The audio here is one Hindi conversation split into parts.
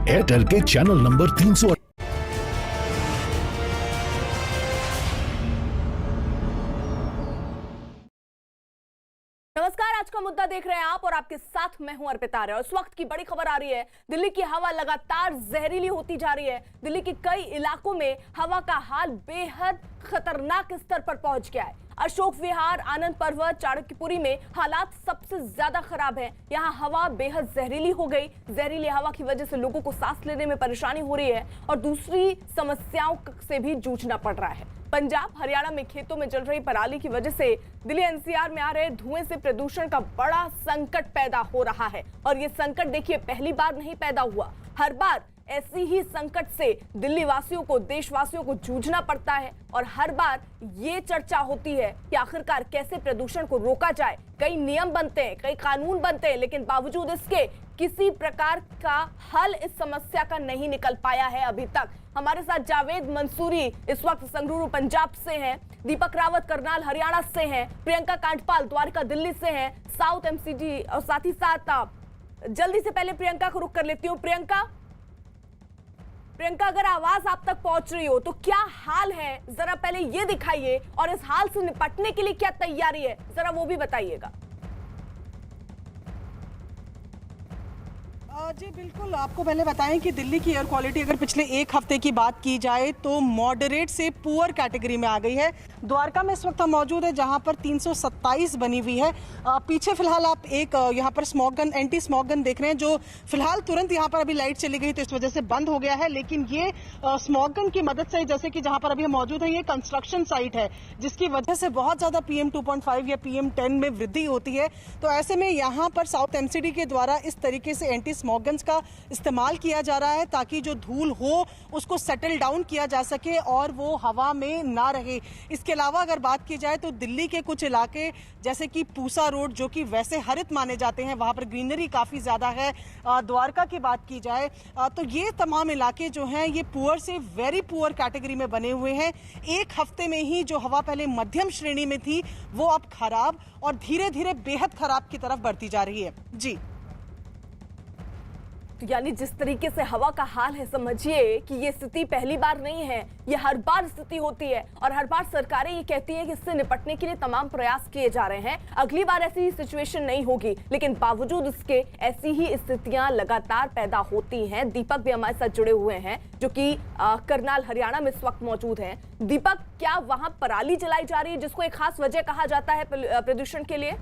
एयरटेल के चैनल नंबर 300। नमस्कार, आज का मुद्दा देख रहे हैं आप और आपके साथ मैं हूं अर्पिता आर्य। और इस वक्त की बड़ी खबर आ रही है। दिल्ली की हवा लगातार जहरीली होती जा रही है। दिल्ली के कई इलाकों में हवा का हाल बेहद खतरनाक स्तर पर पहुंच गया है। अशोक विहार, आनंद पर्वत, चाणक्यपुरी में हालात सबसे ज्यादा खराब है। यहाँ हवा बेहद जहरीली हो गई। जहरीली हवा की वजह से लोगों को सांस लेने में परेशानी हो रही है और दूसरी समस्याओं से भी जूझना पड़ रहा है। पंजाब, हरियाणा में खेतों में जल रही पराली की वजह से दिल्ली एनसीआर में आ रहे धुएं से प्रदूषण का बड़ा संकट पैदा हो रहा है। और ये संकट देखिए पहली बार नहीं पैदा हुआ, हर बार ऐसी ही संकट से दिल्ली वासियों को, देशवासियों को जूझना पड़ता है। और हर बार ये चर्चा होती है कि आखिरकार कैसे प्रदूषण को रोका जाए। कई नियम बनते हैं, कई कानून बनते हैं, लेकिन बावजूद इसके किसी प्रकार का हल इस समस्या का नहीं निकल पाया है अभी तक। हमारे साथ जावेद मंसूरी इस वक्त संगरूर पंजाब से हैं, दीपक रावत करनाल हरियाणा से हैं, प्रियंका कांडपाल द्वारका दिल्ली से हैं, साउथ एमसीडी और साथ ही साथ जल्दी से पहले प्रियंका को रुक कर लेती हूँ। प्रियंका, अगर आवाज आप तक पहुंच रही हो तो क्या हाल है, जरा पहले ये दिखाइए और इस हाल से निपटने के लिए क्या तैयारी है, जरा वो भी बताइएगा। जी बिल्कुल, आपको पहले बताएं कि दिल्ली की एयर क्वालिटी अगर पिछले एक हफ्ते की बात की जाए तो मॉडरेट से पुअर कैटेगरी में आ गई है। द्वारका में इस वक्त हम मौजूद है जहां पर 327 बनी हुई है। पीछे फिलहाल आप एक यहां पर smog gun, anti smog gun देख रहे हैं, जो फिलहाल तुरंत यहां पर अभी लाइट चली गई तो इस वजह से बंद हो गया है। लेकिन ये स्मॉग गन की मदद से, जैसे कि जहां पर अभी हम मौजूद है, ये कंस्ट्रक्शन साइट है जिसकी वजह से बहुत ज्यादा PM 2.5 या PM 10 में वृद्धि होती है। तो ऐसे में यहाँ पर साउथ एमसीडी के द्वारा इस तरीके से एंटी स्मॉग गन्स का इस्तेमाल किया जा रहा है ताकि जो धूल हो उसको सेटल डाउन किया जा सके और वो हवा में ना रहे। इसके अलावा अगर बात की जाए तो दिल्ली के कुछ इलाके जैसे कि पूसा रोड, जो कि वैसे हरित माने जाते हैं, वहां पर ग्रीनरी काफी ज्यादा है। द्वारका की बात की जाए तो ये तमाम इलाके जो हैं ये पुअर से वेरी पुअर कैटेगरी में बने हुए हैं। एक हफ्ते में ही जो हवा पहले मध्यम श्रेणी में थी वो अब खराब और धीरे धीरे बेहद खराब की तरफ बढ़ती जा रही है। जी, तो यानी जिस तरीके से हवा का हाल है, समझिए कि ये स्थिति पहली बार नहीं है, ये हर बार स्थिति होती है और हर बार सरकारें ये कहती हैं कि इससे निपटने के लिए तमाम प्रयास किए जा रहे हैं, अगली बार ऐसी सिचुएशन नहीं होगी। लेकिन बावजूद इसके ऐसी ही स्थितियां लगातार पैदा होती हैं। दीपक भी हमारे साथ जुड़े हुए हैं जो कि करनाल हरियाणा में इस वक्त मौजूद हैं। दीपक, क्या वहां पराली जलाई जा रही है जिसको एक खास वजह कहा जाता है प्रदूषण के लिए?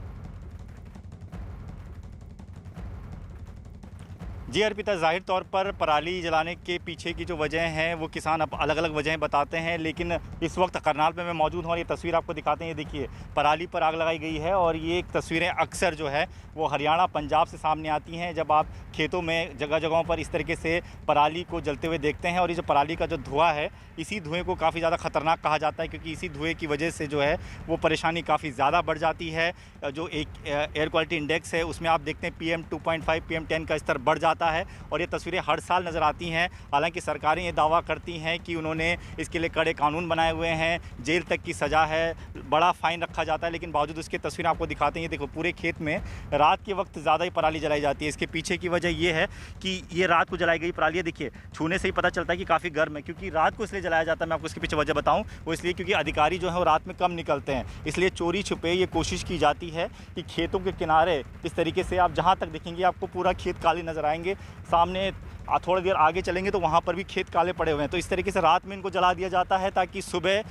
जी अर्पिता, जाहिर तौर पर पराली जलाने के पीछे की जो वजह हैं वो किसान अब अलग अलग वजहें बताते हैं। लेकिन इस वक्त करनाल में मैं मौजूद हूँ और ये तस्वीर आपको दिखाते हैं। ये देखिए, पराली पर आग लगाई गई है और ये तस्वीरें अक्सर जो है वो हरियाणा, पंजाब से सामने आती हैं जब आप खेतों में जगह जगहों पर इस तरीके से पराली को जलते हुए देखते हैं। और ये जो पराली का जो धुआं है, इसी धुएँ को काफ़ी ज़्यादा ख़तरनाक कहा जाता है क्योंकि इसी धुएँ की वजह से जो है वो परेशानी काफ़ी ज़्यादा बढ़ जाती है। जो एक एयर क्वालिटी इंडेक्स है उसमें आप देखते हैं PM 2.5, PM 10 का स्तर बढ़ जाता है और ये तस्वीरें हर साल नज़र आती हैं। हालांकि सरकारें ये दावा करती हैं कि उन्होंने इसके लिए कड़े कानून बनाए हुए हैं, जेल तक की सज़ा है, बड़ा फ़ाइन रखा जाता है, लेकिन बावजूद उसकी तस्वीरें आपको दिखाते हैं। ये देखो, पूरे खेत में रात के वक्त ज़्यादा ही पराली जलाई जाती है। इसके पीछे की वजह ये है कि ये रात को जलाई गई पराली है। देखिए, छूने से ही पता चलता है कि काफ़ी गर्म है, क्योंकि रात को इसलिए जलाया जाता है। मैं आपको इसके पीछे वजह बताऊँ, वो इसलिए क्योंकि अधिकारी जो है वो रात में कम निकलते हैं, इसलिए चोरी छुपे ये कोशिश की जाती है कि खेतों के किनारे इस तरीके से आप जहाँ तक देखेंगे आपको पूरा खेत काले नज़र आएंगे। सामने थोड़ी देर आगे चलेंगे तो वहाँ पर भी खेत काले पड़े हुए हैं। तो इस तरीके से रात में इनको जला दिया जाता है ताकि सुबह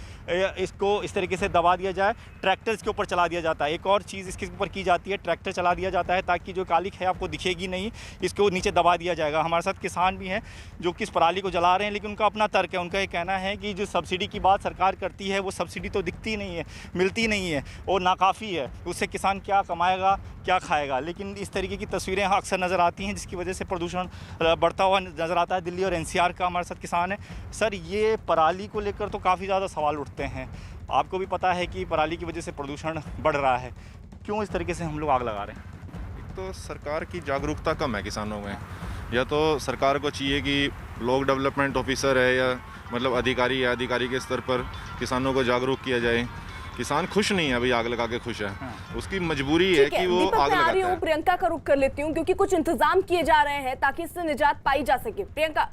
इसको इस तरीके से दबा दिया जाए। ट्रैक्टर इसके ऊपर चला दिया जाता है। एक और चीज़ इसके ऊपर की जाती है, ट्रैक्टर चला दिया जाता है ताकि जो कालिक है आपको दिखेगी नहीं, इसको नीचे दबा दिया जाएगा। हमारे साथ किसान भी हैं जो कि इस पराली को जला रहे हैं, लेकिन उनका अपना तर्क है। उनका ये कहना है कि जो सब्सिडी की बात सरकार करती है वो सब्सिडी तो दिखती नहीं है, मिलती नहीं है और नाकाफ़ी है। उससे किसान क्या कमाएगा, क्या खाएगा। लेकिन इस तरीके की तस्वीरें अक्सर नज़र आती हैं जिसकी वजह से प्रदूषण बढ़ता हुआ नज़र आता है। दिल्ली और NCR का हमारे साथ किसान है। सर, ये पराली को लेकर तो काफ़ी ज़्यादा सवाल उठते हैं। आपको भी पता है कि पराली की वजह से प्रदूषण बढ़ रहा है, क्यों इस तरीके से हम लोग आग लगा रहे हैं? एक तो सरकार की जागरूकता कम है किसानों में, या तो सरकार को चाहिए कि लोग डेवलपमेंट ऑफिसर है या मतलब अधिकारी है, अधिकारी के स्तर पर किसानों को जागरूक किया जाए। किसान खुश नहीं है, अभी आग लगा के खुश है। उसकी मजबूरी है कि वो दीपक, आग मैं आ रही लगाता हूँ, है। प्रियंका का रुख कर लेती हूँ क्योंकि कुछ इंतजाम किए जा रहे हैं ताकि इससे निजात पाई जा सके। प्रियंका।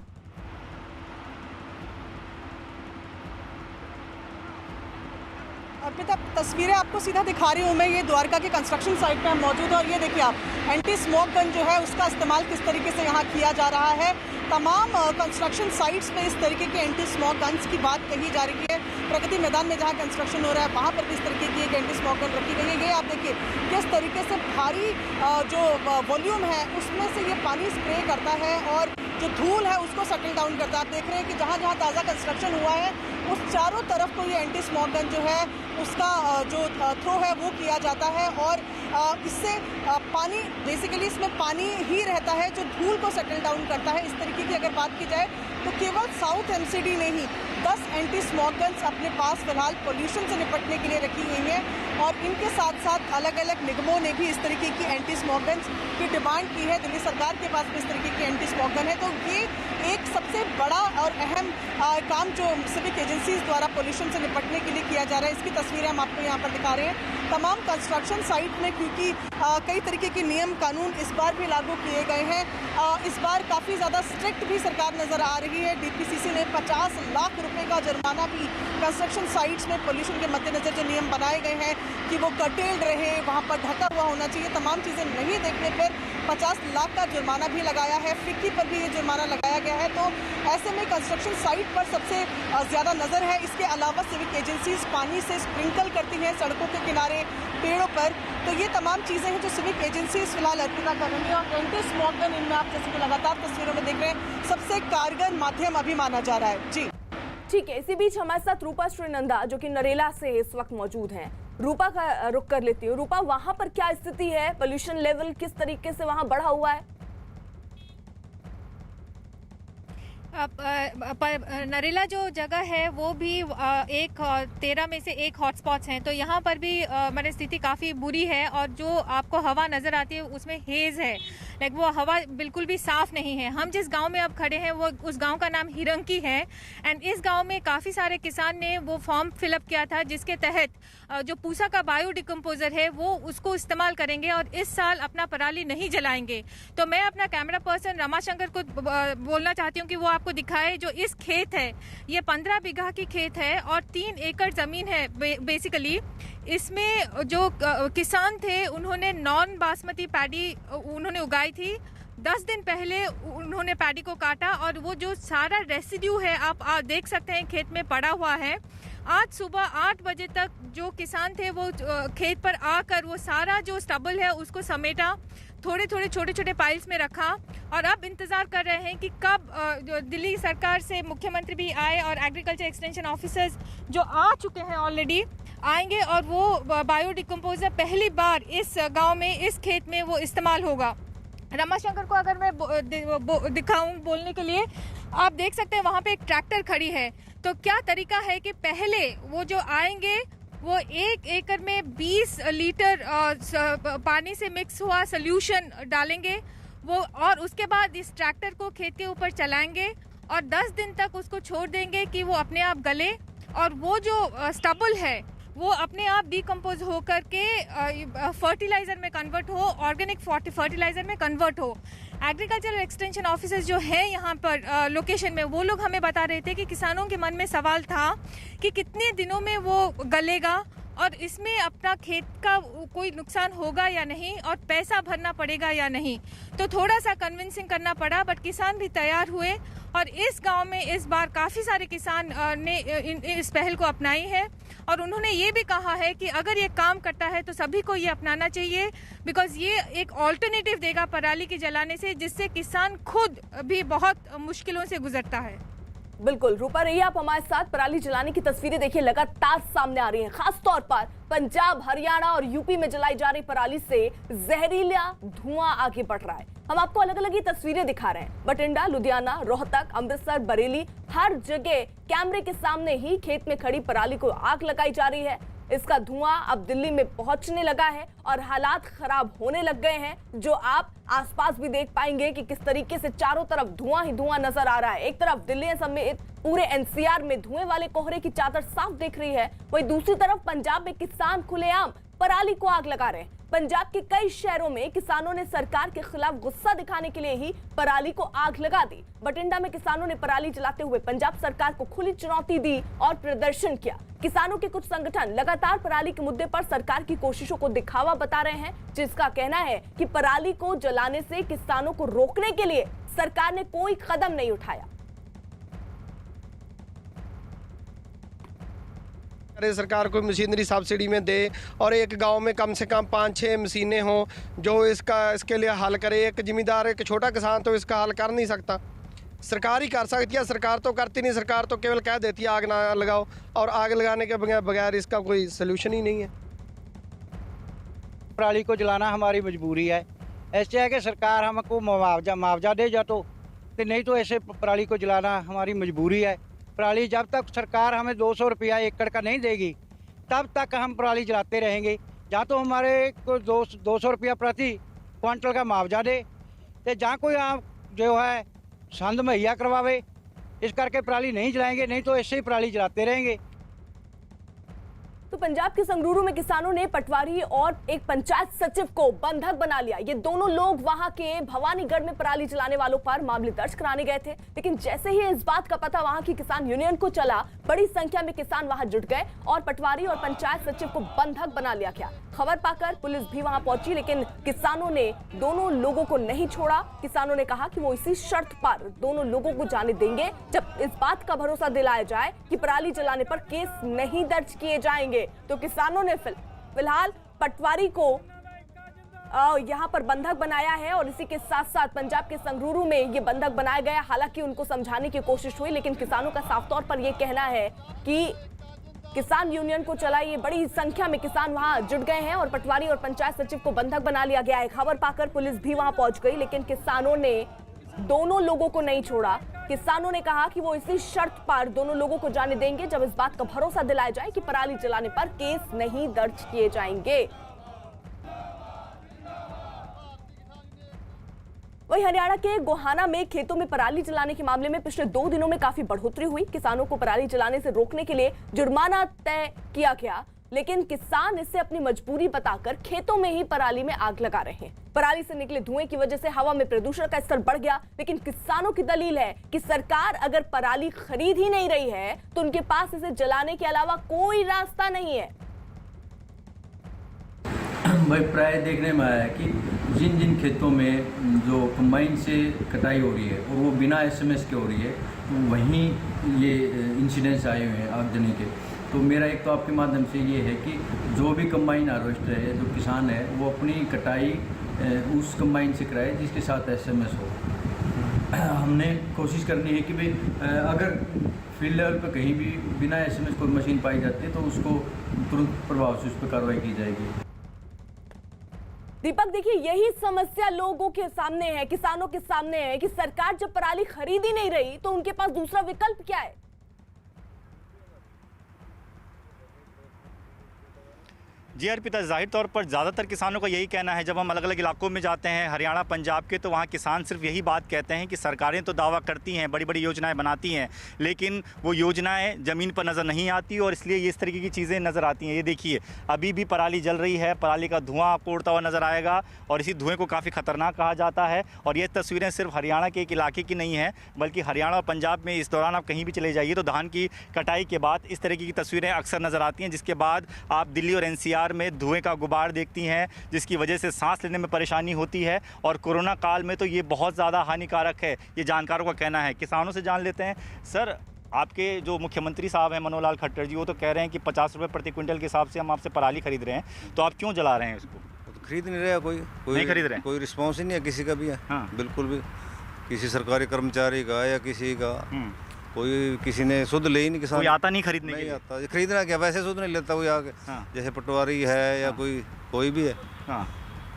अर्पिता, तस्वीरें आपको सीधा दिखा रही हूँ मैं, ये द्वारका के कंस्ट्रक्शन साइट पे हम मौजूद है और ये देखिए आप, एंटी स्मोक गन जो है उसका इस्तेमाल किस तरीके से यहाँ किया जा रहा है। तमाम कंस्ट्रक्शन साइट्स पे इस तरीके के एंटी स्मोक गन्स की बात कही जा रही है। प्रगति मैदान में जहाँ कंस्ट्रक्शन हो रहा है वहाँ पर भी इस तरीके की एक एंटी स्मोक गन रखी गई है। ये आप देखिए किस तरीके से भारी जो वॉल्यूम है उसमें से ये पानी स्प्रे करता है और जो धूल है उसको सेटल डाउन करता है। आप देख रहे हैं कि जहाँ जहाँ ताज़ा कंस्ट्रक्शन हुआ है उस चारों तरफ को ये एंटी स्मोक गन जो है उसका जो थ्रो है वो किया जाता है और इससे पानी, बेसिकली इसमें पानी ही रहता है जो धूल को सेटल डाउन करता है। इस तरीके की अगर बात की जाए तो केवल साउथ एमसीडी ने ही 10 एंटी स्मोक गन्स अपने पास फिलहाल पोल्यूशन से निपटने के लिए रखी हुई हैं और इनके साथ साथ अलग अलग निगमों ने भी इस तरीके की एंटी स्मोक गन्स की डिमांड की है। दिल्ली सरकार के पास भी इस तरीके की एंटी स्मोक गन है। तो ये एक सबसे बड़ा और अहम काम जो सिविक एजेंसीज द्वारा पोल्यूशन से निपटने के लिए किया जा रहा है, इसकी तस्वीरें हम आपको यहाँ पर दिखा रहे हैं। तमाम कंस्ट्रक्शन साइट में क्योंकि कई तरीके के नियम कानून इस बार भी लागू किए गए हैं, इस बार काफ़ी ज़्यादा स्ट्रिक्ट भी सरकार नज़र आ रही है। डीपीसीसी ने 50 लाख रुपए का जुर्माना भी कंस्ट्रक्शन साइट्स में पोल्यूशन के मद्देनजर जो नियम बनाए गए हैं कि वो कर्टेल्ड रहे, वहाँ पर ढका हुआ होना चाहिए, तमाम चीज़ें नहीं देखने पर 50 लाख का जुर्माना भी लगाया है। फिक्की पर भी ये जुर्माना लगाया गया है। तो ऐसे में कंस्ट्रक्शन साइट पर सबसे ज़्यादा नज़र है। इसके अलावा सिविक एजेंसीज पानी से स्प्रिंकल करती हैं सड़कों के किनारे, पेड़ों पर। तो ये तमाम चीज़ें हैं जो सिविक एजेंसीज फिलहाल अर्पिता कर रही हैं और एंटी स्मोक गन इनमें आप जैसे कि लगातार तस्वीरों में देख रहे हैं सबसे कारगर माध्यम अभी माना जा रहा है। जी ठीक है, इसी बीच हमारे साथ रूपा श्रीनंदा जो कि नरेला से इस वक्त मौजूद हैं। रूपा का रुख कर लेती हूँ। रूपा, वहां पर क्या स्थिति है? पोल्यूशन लेवल किस तरीके से वहां बढ़ा हुआ है? नरेला जो जगह है वो भी 13 में से एक हॉटस्पॉट्स हैं, तो यहाँ पर भी हमारी स्थिति काफ़ी बुरी है और जो आपको हवा नज़र आती है उसमें हेज़ है, लाइक वो हवा बिल्कुल भी साफ़ नहीं है। हम जिस गांव में अब खड़े हैं वो उस गांव का नाम हिरंकी है एंड इस गांव में काफ़ी सारे किसान ने वो फॉर्म फिलअप किया था जिसके तहत जो पूसा का बायो डिकम्पोजर है वो उसको इस्तेमाल करेंगे और इस साल अपना पराली नहीं जलाएंगे। तो मैं अपना कैमरा पर्सन रमाशंकर को बोलना चाहती हूँ कि वो आपको दिखाए जो इस खेत है, ये 15 बीघा की खेत है और 3 एकड़ ज़मीन है बेसिकली। इसमें जो किसान थे उन्होंने नॉन बासमती पैडी उन्होंने उगाई थी। 10 दिन पहले उन्होंने पैडी को काटा और वो जो सारा रेसिड्यू है आप देख सकते हैं खेत में पड़ा हुआ है। आज सुबह 8 बजे तक जो किसान थे वो खेत पर आकर वो सारा जो स्टबल है उसको समेटा, थोड़े थोड़े छोटे छोटे पाइल्स में रखा और अब इंतज़ार कर रहे हैं कि कब दिल्ली सरकार से मुख्यमंत्री भी आए और एग्रीकल्चर एक्सटेंशन ऑफिसर्स जो आ चुके हैं ऑलरेडी आएंगे और वो बायो डिकम्पोजर पहली बार इस गांव में इस खेत में वो इस्तेमाल होगा। रमाशंकर को अगर मैं दिखाऊं बोलने के लिए, आप देख सकते हैं वहाँ पे एक ट्रैक्टर खड़ी है। तो क्या तरीका है कि पहले वो जो आएंगे वो 1 एकड़ में 20 लीटर पानी से मिक्स हुआ सोल्यूशन डालेंगे वो और उसके बाद इस ट्रैक्टर को खेत के ऊपर चलाएंगे और 10 दिन तक उसको छोड़ देंगे कि वो अपने आप गले और वो जो स्टबल है वो अपने आप डिकम्पोज हो करके फर्टिलाइज़र में कन्वर्ट हो, ऑर्गेनिक फर्टिलाइज़र में कन्वर्ट हो। एग्रीकल्चर एक्सटेंशन ऑफिसर्स जो हैं यहाँ पर लोकेशन में, वो लोग हमें बता रहे थे कि किसानों के मन में सवाल था कि कितने दिनों में वो गलेगा और इसमें अपना खेत का कोई नुकसान होगा या नहीं और पैसा भरना पड़ेगा या नहीं। तो थोड़ा सा कन्विंसिंग करना पड़ा बट किसान भी तैयार हुए और इस गांव में इस बार काफ़ी सारे किसान ने इस पहल को अपनाई है और उन्होंने ये भी कहा है कि अगर ये काम करता है तो सभी को ये अपनाना चाहिए बिकॉज ये एक ऑल्टरनेटिव देगा पराली के जलाने से, जिससे किसान खुद भी बहुत मुश्किलों से गुजरता है। बिल्कुल रूपा, रहिए आप हमारे साथ। पराली जलाने की तस्वीरें देखिए लगातार सामने आ रही हैं, खास तौर पर पंजाब, हरियाणा और यूपी में जलाई जा रही पराली से जहरीला धुआं आगे बढ़ रहा है। हम आपको अलग अलग ये तस्वीरें दिखा रहे हैं। बठिंडा, लुधियाना, रोहतक, अमृतसर, बरेली, हर जगह कैमरे के सामने ही खेत में खड़ी पराली को आग लगाई जा रही है। इसका धुआं अब दिल्ली में पहुंचने लगा है और हालात खराब होने लग गए हैं, जो आप आसपास भी देख पाएंगे कि किस तरीके से चारों तरफ धुआं ही धुआं नजर आ रहा है। एक तरफ दिल्ली समेत पूरे एनसीआर में धुएं वाले कोहरे की चादर साफ दिख रही है, वहीं दूसरी तरफ पंजाब में किसान खुलेआम पराली को आग लगा रहे हैं। पंजाब के कई शहरों में किसानों ने सरकार के खिलाफ गुस्सा दिखाने के लिए ही पराली को आग लगा दी। बठिंडा में किसानों ने पराली जलाते हुए पंजाब सरकार को खुली चुनौती दी और प्रदर्शन किया। किसानों के कुछ संगठन लगातार पराली के मुद्दे पर सरकार की कोशिशों को दिखावा बता रहे हैं, जिसका कहना है कि पराली को जलाने से किसानों को रोकने के लिए सरकार ने कोई कदम नहीं उठाया। सरकार को मशीनरी सब्सिडी में दे और एक गांव में कम से कम 5-6 मशीनें हों जो इसके लिए हल करे। एक जिम्मेदार एक छोटा किसान तो इसका हल कर नहीं सकता, सरकार ही कर सकती है। सरकार तो करती नहीं, सरकार तो केवल कह देती है आग ना लगाओ, और आग लगाने के बगैर इसका कोई सलूशन ही नहीं है। पराली को जलाना हमारी मजबूरी है। ऐसे है कि सरकार हमको मुआवजा दे जा तो नहीं तो ऐसे पराली को जलाना हमारी मजबूरी है। पराली जब तक सरकार हमें 200 रुपया एकड़ का नहीं देगी तब तक हम पराली जलाते रहेंगे। या तो हमारे को 200 रुपया प्रति क्वांटल का मुआवजा दे, तो जहाँ कोई आप जो है संद मुहैया करवावे, इस करके पराली नहीं जलाएंगे, नहीं तो ऐसे ही पराली जलाते रहेंगे। तो पंजाब के संगरूर में किसानों ने पटवारी और एक पंचायत सचिव को बंधक बना लिया। ये दोनों लोग वहां के भवानीगढ़ में पराली जलाने वालों पर मामले दर्ज कराने गए थे, लेकिन जैसे ही इस बात का पता वहां की किसान यूनियन को चला, बड़ी संख्या में किसान वहां जुट गए और पटवारी और पंचायत सचिव को बंधक बना लिया गया। खबर पाकर पुलिस भी वहां पहुंची, लेकिन किसानों ने दोनों लोगों को नहीं छोड़ा। किसानों ने कहा कि वो इसी शर्त पर दोनों लोगों को जाने देंगे जब इस बात का भरोसा दिलाया जाए कि पराली जलाने पर केस नहीं दर्ज किए जाएंगे। तो किसानों ने फिलहाल पटवारी को यहां पर बंधक बनाया है और इसी के साथ साथ पंजाब के संगरूर में ये बंधक बनाया गया। हालांकि उनको समझाने की कोशिश हुई, लेकिन किसानों का साफ तौर पर यह कहना है कि किसान यूनियन को चला, ये बड़ी संख्या में किसान वहां जुट गए हैं और पटवारी और पंचायत सचिव को बंधक बना लिया गया है। खबर पाकर पुलिस भी वहां पहुंच गई, लेकिन किसानों ने दोनों लोगों को नहीं छोड़ा। किसानों ने कहा कि वो इसी शर्त पर दोनों लोगों को जाने देंगे जब इस बात का भरोसा दिलाया जाए कि पराली जलाने पर केस नहीं दर्ज किए जाएंगे। वहीं हरियाणा के गोहाना में खेतों में पराली जलाने के मामले में पिछले 2 दिनों में काफी बढ़ोतरी हुई। किसानों को पराली जलाने से रोकने के लिए जुर्माना तय किया गया, लेकिन किसान इसे अपनी मजबूरी बताकर खेतों में ही पराली में आग लगा रहे हैं। पराली से निकले धुएं की वजह से हवा में प्रदूषण का स्तर बढ़ गया, लेकिन किसानों की दलील है कि सरकार अगर पराली खरीद ही नहीं रही है तो उनके पास इसे जलाने के अलावा कोई रास्ता नहीं है। भाई प्राय देखने में आया है कि जिन जिन खेतों में जो कंबाइन से कटाई हो रही है और वो बिना एसएमएस के हो रही है, तो वहीं ये इंसिडेंट्स आए हुए हैं आगजनी के। तो मेरा एक तो आपके माध्यम से ये है कि जो भी कंबाइन हार्वेस्टर है, जो किसान है, वो अपनी कटाई उस कंबाइन से कराए जिसके साथ एसएमएस हो। हमने कोशिश करनी है कि भाई अगर फील्ड लेवल पर कहीं भी बिना एसएमएस कोई मशीन पाई जाती है तो उसको तुरंत प्रभाव से उस पर कार्रवाई की जाएगी। दीपक, देखिए यही समस्या लोगों के सामने है, किसानों के सामने है कि सरकार जब पराली खरीद ही नहीं रही तो उनके पास दूसरा विकल्प क्या है? जी अर्पिता, जाहिर तौर पर ज़्यादातर किसानों का यही कहना है। जब हम अलग अलग इलाकों में जाते हैं, हरियाणा पंजाब के, तो वहाँ किसान सिर्फ यही बात कहते हैं कि सरकारें तो दावा करती हैं, बड़ी बड़ी योजनाएं बनाती हैं, लेकिन वो योजनाएं ज़मीन पर नज़र नहीं आती और इसलिए ये इस तरीके की चीज़ें नज़र आती हैं। ये देखिए अभी भी पराली जल रही है, पराली का धुआं आपको उड़ता हुआ नज़र आएगा और इसी धुएँ को काफ़ी ख़तरनाक कहा जाता है। और ये तस्वीरें सिर्फ हरियाणा के एक इलाके की नहीं है, बल्कि हरियाणा और पंजाब में इस दौरान आप कहीं भी चले जाइए तो धान की कटाई के बाद इस तरीके की तस्वीरें अक्सर नज़र आती हैं, जिसके बाद आप दिल्ली और एनसीआर में धुएं का गुबार देखती हैं, जिसकी वजह से सांस लेने में परेशानी होती है। और कोरोना काल में तो ये बहुत ज़्यादा हानिकारक है, ये जानकारों का कहना है। किसानों से जान लेते हैं। सर, आपके जो मुख्यमंत्री साहब हैं मनोहर लाल खट्टर जी, वो तो कह रहे हैं कि 50 रुपये प्रति क्विंटल के हिसाब से हम आपसे पराली खरीद रहे हैं, तो आप क्यों जला रहे हैं इसको? तो खरीद नहीं रहे, कोई नहीं खरीद रहे हैं, कोई रिस्पॉन्स ही नहीं है किसी का भी है। हाँ। बिल्कुल भी किसी सरकारी कर्मचारी का या किसी का कोई किसी ने शुद्ध ले ही नहीं। किसान कोई आता नहीं खरीदने के लिए? आता, खरीदना क्या, वैसे शुद्ध नहीं लेता कोई आके। हाँ। जैसे पटवारी है या कोई भी है। हाँ।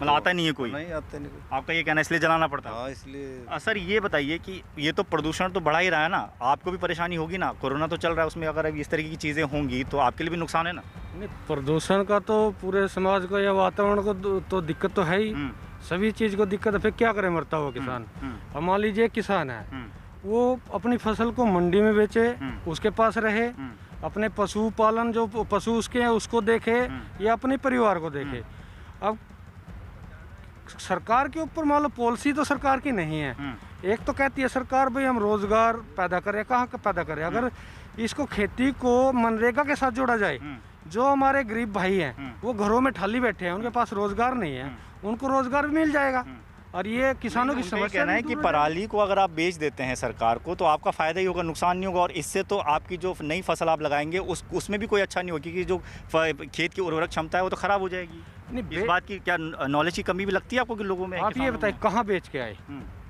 मतलब आता नहीं है कोई? नहीं आते नहीं कोई। आपका ये कहना है इसलिए जलाना पड़ता है? हाँ इसलिए। सर ये बताइए कि ये तो प्रदूषण तो बढ़ा ही रहा है ना, आपको भी परेशानी होगी ना, कोरोना तो चल रहा है, उसमें अगर इस तरीके की चीज़ें होंगी तो आपके लिए भी नुकसान है ना? नहीं, प्रदूषण का तो पूरे समाज को या वातावरण को तो दिक्कत तो है ही, सभी चीज़ को दिक्कत है। फिर क्या करे, मरता हुआ किसान। अब मान लीजिए किसान है, वो अपनी फसल को मंडी में बेचे, उसके पास रहे, अपने पशु पालन जो पशु उसके हैं उसको देखे या अपने परिवार को देखे। अब सरकार के ऊपर मान लो पॉलिसी तो सरकार की नहीं है। एक तो कहती है सरकार भाई हम रोजगार पैदा करें, कहाँ का पैदा करें? अगर इसको खेती को मनरेगा के साथ जोड़ा जाए, जो हमारे गरीब भाई हैं वो घरों में ठाली बैठे हैं, उनके पास रोजगार नहीं है, उनको रोजगार भी मिल जाएगा। और ये किसानों की समस्या कहना है कि पराली को अगर आप बेच देते हैं सरकार को तो आपका फायदा ही होगा, नुकसान नहीं होगा, और इससे तो आपकी जो नई फसल आप लगाएंगे उसमें भी कोई अच्छा नहीं होगा, क्योंकि जो खेत की उर्वरक क्षमता है वो तो खराब हो जाएगी। इस बात की क्या नॉलेज की कमी भी लगती है आपको कि लोगों में? आप ये बताइए कहाँ बेच के आए?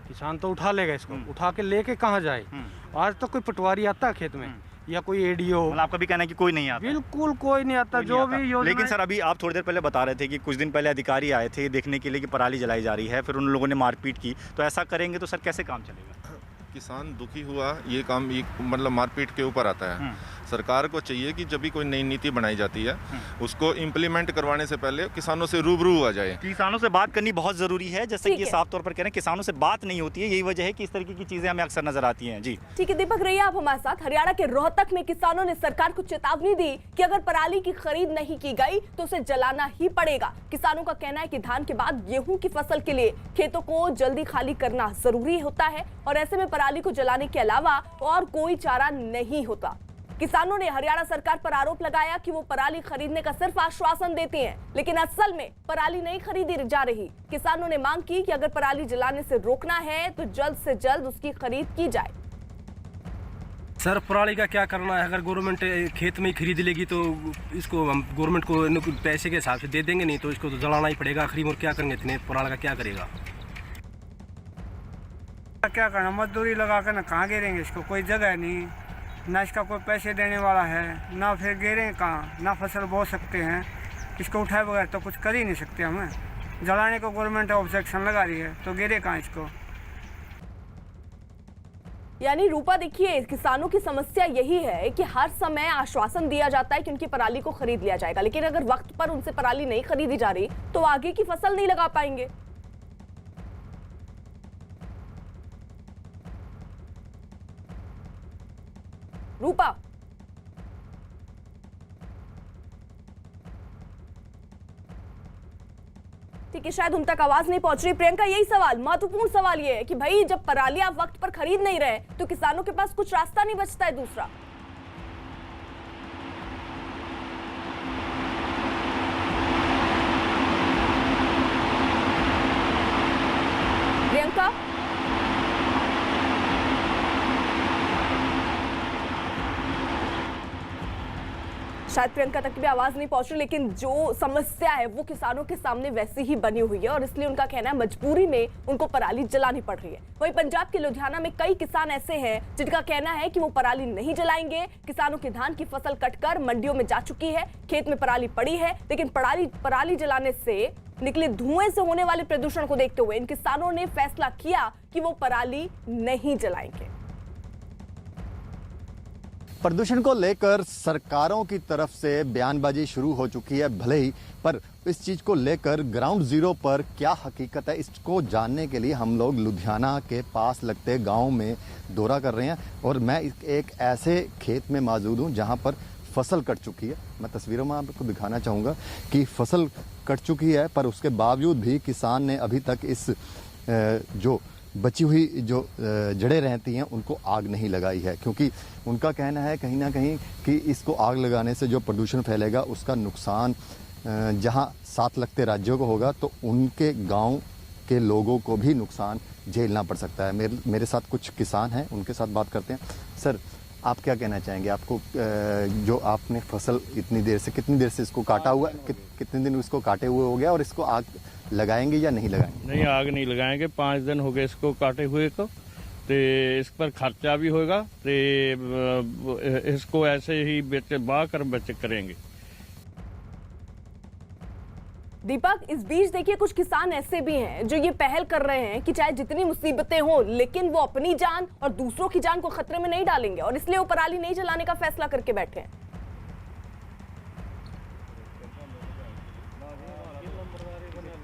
किसान तो उठा लेगा इसको, उठा के लेके कहाँ जाए? आज तो कोई पटवारी आता है खेत में या कोई एडीओ? मतलब आपका भी कहना है कि कोई नहीं आता? बिल्कुल कोई नहीं आता, जो भी योजना। लेकिन सर अभी आप थोड़ी देर पहले बता रहे थे कि कुछ दिन पहले अधिकारी आए थे देखने के लिए कि पराली जलाई जा रही है, फिर उन लोगों ने मारपीट की, तो ऐसा करेंगे तो सर कैसे काम चलेगा? किसान दुखी हुआ, ये काम मतलब मारपीट के ऊपर आता है। सरकार को चाहिए कि जब भी कोई नई नीति बनाई जाती है उसको इम्प्लीमेंट करवाने से पहले किसानों से रूबरू आ जाए। किसानों से बात करनी बहुत ज़रूरी है, जैसे कि साफ तौर पर कह रहे हैं किसानों से बात नहीं होती है, यही वजह है कि इस तरीके की चीज़ें हमें अक्सर नजर आती हैं। जी ठीक है, दीपक रहिए आप हमारे साथ। हरियाणा के रोहतक में किसानों ने सरकार को चेतावनी दी कि अगर पराली की खरीद नहीं की गई तो उसे जलाना ही पड़ेगा। किसानों का कहना है कि धान के बाद गेहूं की फसल के लिए खेतों को जल्दी खाली करना जरूरी होता है और ऐसे में पराली को जलाने के अलावा और कोई चारा नहीं होता। किसानों ने हरियाणा सरकार पर आरोप लगाया कि वो पराली खरीदने का सिर्फ आश्वासन देते हैं, लेकिन असल में पराली नहीं खरीदी जा रही। किसानों ने मांग की कि अगर पराली जलाने से रोकना है तो जल्द से जल्द उसकी खरीद की जाए। सर पराली का क्या करना है? अगर गवर्नमेंट खेत में ही खरीद लेगी तो इसको हम गवर्नमेंट को पैसे के हिसाब से दे देंगे, नहीं तो इसको तो जलाना ही पड़ेगा आखिरी। और क्या करेंगे इतने पराली का, क्या करेगा? क्या करना, मजदूरी लगा कर ना कहाँ गिरेंगे इसको, कोई जगह नहीं, ना इसका कोई पैसे देने वाला है, ना फिर गिरें कहाँ, ना फसल बो सकते हैं, इसको उठाए बगैर तो कुछ कर ही नहीं सकते। हमें जलाने को गवर्नमेंट ऑब्जेक्शन लगा रही है तो गिरे कहाँ इसको? यानी रूपा देखिए, किसानों की समस्या यही है कि हर समय आश्वासन दिया जाता है कि उनकी पराली को खरीद लिया जाएगा, लेकिन अगर वक्त पर उनसे पराली नहीं खरीदी जा रही तो आगे की फसल नहीं लगा पाएंगे। रूपा ठीक है, शायद उन तक आवाज नहीं पहुंच रही। प्रियंका, यही सवाल, महत्वपूर्ण सवाल ये है कि भाई जब पराली आप वक्त पर खरीद नहीं रहे तो किसानों के पास कुछ रास्ता नहीं बचता है दूसरा। प्रियंका, शायद प्रियंका तक भी आवाज नहीं पहुंच रही, लेकिन जो समस्या है वो किसानों के सामने वैसे ही बनी हुई है और इसलिए उनका कहना है मजबूरी में उनको पराली जलानी पड़ रही है। वहीं पंजाब के लुधियाना में कई किसान ऐसे हैं जिनका कहना है कि वो पराली नहीं जलाएंगे। किसानों की धान की फसल कटकर मंडियों में जा चुकी है, खेत में पराली पड़ी है, लेकिन पराली जलाने से निकले धुएं से होने वाले प्रदूषण को देखते हुए इन किसानों ने फैसला किया कि वो पराली नहीं जलाएंगे। प्रदूषण को लेकर सरकारों की तरफ से बयानबाजी शुरू हो चुकी है भले ही, पर इस चीज़ को लेकर ग्राउंड जीरो पर क्या हकीकत है इसको जानने के लिए हम लोग लुधियाना के पास लगते गांव में दौरा कर रहे हैं और मैं एक ऐसे खेत में मौजूद हूं जहां पर फसल कट चुकी है। मैं तस्वीरों में आपको दिखाना चाहूँगा कि फसल कट चुकी है, पर उसके बावजूद भी किसान ने अभी तक इस जो बची हुई जो जड़ें रहती हैं उनको आग नहीं लगाई है, क्योंकि उनका कहना है कहीं ना कहीं कि इसको आग लगाने से जो प्रदूषण फैलेगा उसका नुकसान जहां साथ लगते राज्यों को होगा तो उनके गांव के लोगों को भी नुकसान झेलना पड़ सकता है। मेरे साथ कुछ किसान हैं, उनके साथ बात करते हैं। सर, आप क्या कहना चाहेंगे? आपको जो आपने फसल इतनी देर से, कितनी देर से इसको काटा हुआ है, कितने दिन इसको काटे हुए हो गया और इसको आग लगाएंगे या नहीं लगाएंगे? नहीं, आग नहीं लगाएंगे। 5 दिन हो गए इसको काटे हुए को, तो इस पर खर्चा भी होगा, तो इसको ऐसे ही बेचे बा कर बचे करेंगे। दीपक, इस बीच देखिए कुछ किसान ऐसे भी हैं जो ये पहल कर रहे हैं कि चाहे जितनी मुसीबतें हो लेकिन वो अपनी जान और दूसरों की जान को खतरे में नहीं डालेंगे और इसलिए वो पराली नहीं जलाने का फैसला करके बैठे हैं।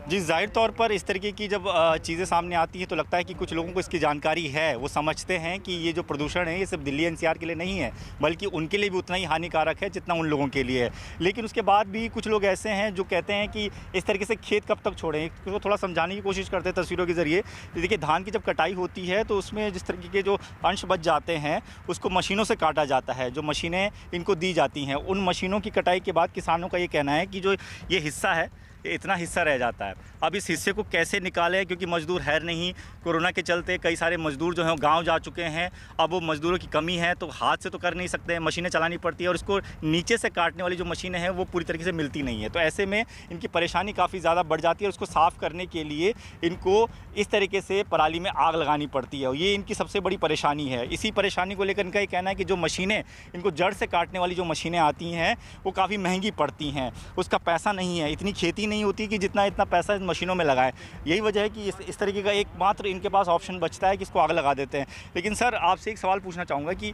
जी, जाहिर तौर पर इस तरीके की जब चीज़ें सामने आती हैं तो लगता है कि कुछ लोगों को इसकी जानकारी है, वो समझते हैं कि ये जो प्रदूषण है ये सिर्फ दिल्ली एनसीआर के लिए नहीं है बल्कि उनके लिए भी उतना ही हानिकारक है जितना उन लोगों के लिए है। लेकिन उसके बाद भी कुछ लोग ऐसे हैं जो कहते हैं कि इस तरीके से खेत कब तक छोड़ें, इसको थोड़ा समझाने की कोशिश करते हैं तस्वीरों के ज़रिए। देखिए, धान की जब कटाई होती है तो उसमें जिस तरीके के जो अंश बच जाते हैं उसको मशीनों से काटा जाता है, जो मशीनें इनको दी जाती हैं। उन मशीनों की कटाई के बाद किसानों का ये कहना है कि जो ये हिस्सा है इतना हिस्सा रह जाता है। अब इस हिस्से को कैसे निकालें, क्योंकि मज़दूर है नहीं, कोरोना के चलते कई सारे मज़दूर जो हैं गांव जा चुके हैं। अब वो मज़दूरों की कमी है तो हाथ से तो कर नहीं सकते, मशीनें चलानी पड़ती है और इसको नीचे से काटने वाली जो मशीनें हैं वो पूरी तरीके से मिलती नहीं है। तो ऐसे में इनकी परेशानी काफ़ी ज़्यादा बढ़ जाती है और उसको साफ़ करने के लिए इनको इस तरीके से पराली में आग लगानी पड़ती है और ये इनकी सबसे बड़ी परेशानी है। इसी परेशानी को लेकर इनका ये कहना है कि जो मशीनें इनको जड़ से काटने वाली जो मशीनें आती हैं वो काफ़ी महंगी पड़ती हैं, उसका पैसा नहीं है, इतनी खेती नहीं होती कि जितना इतना पैसा इन मशीनों में लगाएं। यही वजह है कि इस तरीके का एकमात्र इनके पास ऑप्शन बचता है कि इसको आग लगा देते हैं। लेकिन सर, आपसे एक सवाल पूछना चाहूँगा कि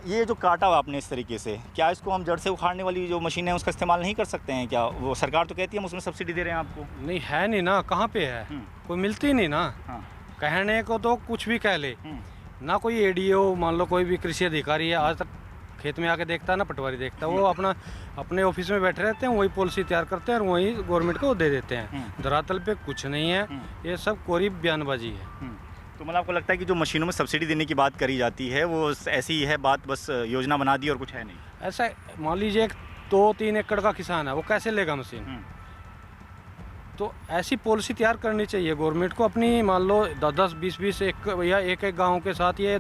ये जो काटा हुआ आपने इस तरीके से, क्या इसको हम जड़ से उखाड़ने वाली जो मशीन है उसका इस्तेमाल नहीं कर सकते हैं क्या? वो सरकार तो कहती है हम उसमें सब्सिडी दे रहे हैं आपको। नहीं है नहीं ना, कहाँ पे है, कोई मिलती नहीं ना। कहने को तो कुछ भी कह ले ना, कोई एडीओ मान लो कोई भी कृषि अधिकारी है आज तक खेत में आके देखता है ना, पटवारी देखता है, वो अपने ऑफिस में बैठे रहते हैं, वही पॉलिसी तैयार करते हैं और वही गवर्नमेंट को दे देते हैं। धरातल पे कुछ नहीं है, ये सब कोरी बयानबाजी है। तो मतलब आपको लगता है कि जो मशीनों में सब्सिडी देने की बात करी जाती है वो ऐसी ही है बात, बस योजना बना दी और कुछ है नहीं? ऐसा मान लीजिए 2-3 एकड़ का किसान है, वो कैसे लेगा मशीन? तो ऐसी पॉलिसी तैयार करनी चाहिए गवर्नमेंट को अपनी, मान लो 10-20 या एक गाँव के साथ ये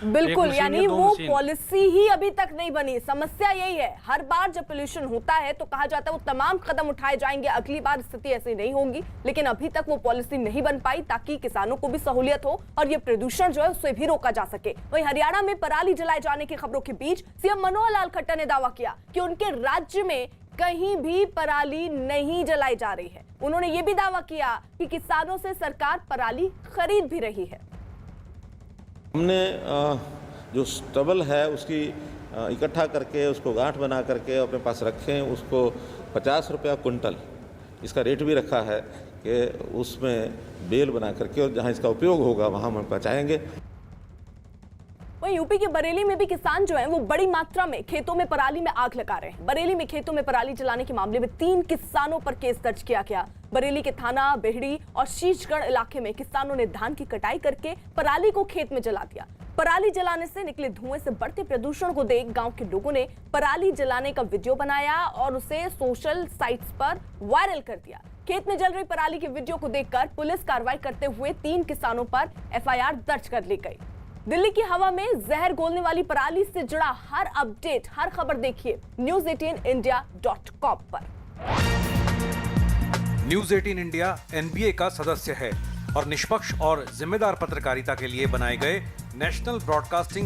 बिल्कुल, यानी वो पॉलिसी ही अभी तक नहीं बनी। समस्या यही है, हर बार जब पोल्यूशन होता है तो कहा जाता है वो तमाम कदम उठाए जाएंगे, अगली बार स्थिति ऐसी नहीं होगी, लेकिन अभी तक वो पॉलिसी नहीं बन पाई ताकि किसानों को भी सहूलियत हो और ये प्रदूषण जो है उससे भी रोका जा सके। वहीं हरियाणा में पराली जलाए जाने की खबरों के बीच सीएम मनोहर लाल खट्टर ने दावा किया कि उनके राज्य में कहीं भी पराली नहीं जलाई जा रही है। उन्होंने ये भी दावा किया कि किसानों से सरकार पराली खरीद भी रही है। हमने जो स्टबल है उसकी इकट्ठा करके उसको गांठ बना करके अपने पास रखें, उसको 50 रुपया कुंटल इसका रेट भी रखा है कि उसमें बेल बना करके और जहां इसका उपयोग होगा वहां हम पहुंचाएंगे। वहीं यूपी के बरेली में भी किसान जो हैं वो बड़ी मात्रा में खेतों में पराली में आग लगा रहे हैं। बरेली में खेतों में पराली जलाने के मामले में 3 किसानों पर केस दर्ज किया गया। बरेली के थाना बेहड़ी और शीशगढ़ इलाके में किसानों ने धान की कटाई करके पराली को खेत में जला दिया। पराली जलाने से निकले धुएं से बढ़ते प्रदूषण को देख गांव के लोगों ने पराली जलाने का वीडियो बनाया और उसे सोशल साइट्स पर वायरल कर दिया। खेत में जल रही पराली के वीडियो को देखकर पुलिस कार्रवाई करते हुए 3 किसानों पर एफआईआर दर्ज कर ली गई। दिल्ली की हवा में जहर घोलने वाली पराली से जुड़ा हर अपडेट, हर खबर देखिए news18india.com पर। न्यूज 18 इंडिया एनबीए का सदस्य है और निष्पक्ष और जिम्मेदार पत्रकारिता के लिए बनाए गए नेशनल ब्रॉडकास्टिंग